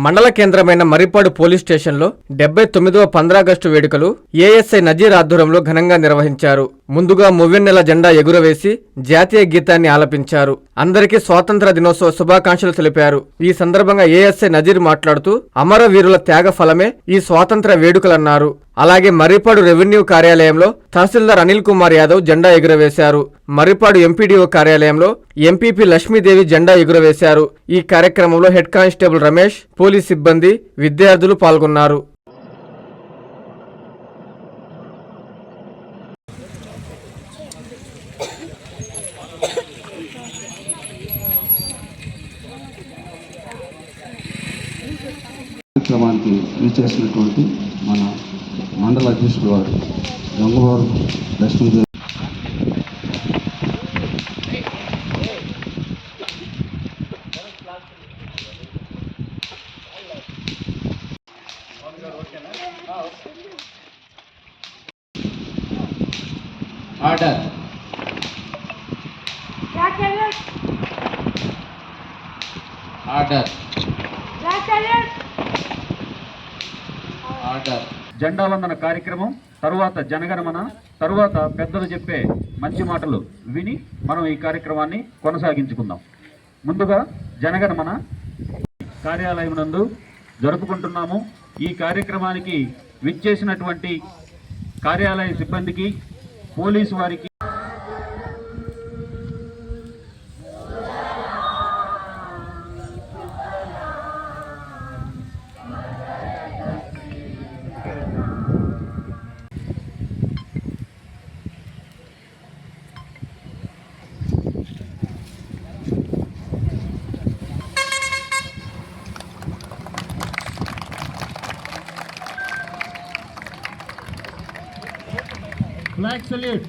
మండల కేంద్రమైన మర్రిపాడు పోలీస్ స్టేషన్లో 79వ 15 ఆగస్టు వేడుకలు ఏఎస్ఐ నజీర్ ఆధ్వర్యంలో ఘనంగా నిర్వహించారు. ముందుగా మువ్వెన్నెల జెండా ఎగురవేసి జాతీయ గీతాన్ని ఆలపించారు. అందరికీ స్వాతంత్ర దినోత్సవ శుభాకాంక్షలు తెలిపారు. ఈ సందర్భంగా ఏఎస్ఐ నజీర్ మాట్లాడుతూ అమరవీరుల త్యాగ ఫలమే ఈ స్వాతంత్ర వేడుకలన్నారు. అలాగే మర్రిపాడు రెవెన్యూ కార్యాలయంలో తహసీల్దార్ అనిల్ కుమార్ యాదవ్ జెండా ఎగురవేశారు. మర్రిపాడు ఎంపీడీఓ కార్యాలయంలో ఎంపీపీ లక్ష్మీదేవి జెండా ఎగురవేశారు. ఈ కార్యక్రమంలో హెడ్ కానిస్టేబుల్ రమేష్, పోలీస్ సిబ్బంది, విద్యార్థులు పాల్గొన్నారు. కార్యక్రమానికి విచ్చేసినటువంటి మన మండల అధ్యక్షుడు వారు గంగవారు లక్ష్మీదేవి ఆర్డర్ ఆర్డర్ ఆర్డర్. జెండా వందన కార్యక్రమం తరువాత జనగణమన, తరువాత పెద్దలు చెప్పే మంచి మాటలు విని మనం ఈ కార్యక్రమాన్ని కొనసాగించుకుందాం. ముందుగా జనగణమన కార్యాలయం నందు జరుపుకుంటున్నాము. ఈ కార్యక్రమానికి విచ్చేసినటువంటి కార్యాలయ సిబ్బందికి, పోలీసు వారికి flag salute.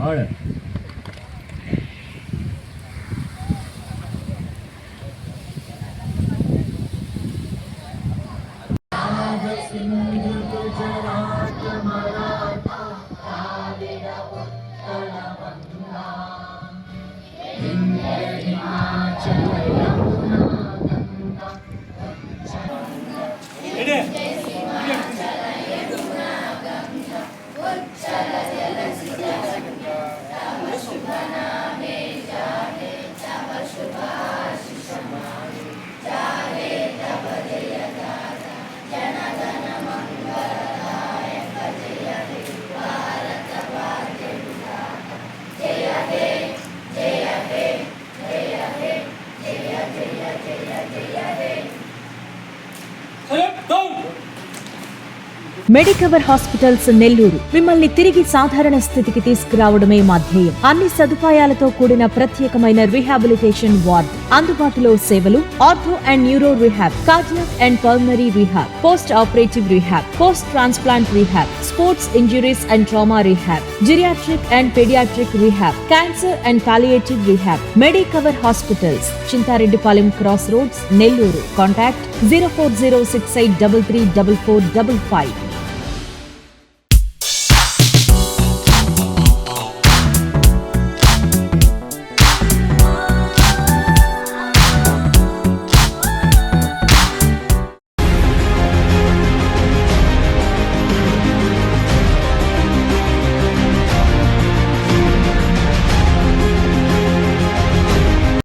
Order. Medicover hospitals Nellore మిమ్మల్ని తిరిగి సాధారణ స్థితికి తీసుకురావడమే మా ధ్యేయం. అన్ని సదుపాయాలతో కూడిన ప్రత్యేకమైన రీహాబిలిటేషన్ వార్డ్, అందుబాటులో సేవలు ortho and neuro rehab, cardiac and pulmonary rehab, post operative rehab, post transplant rehab, sports injuries and trauma rehab, geriatric and paediatric rehab, cancer and palliative rehab. Medicover hospitals, Chintareddypalem cross roads, Nellore. Contact 040683344555.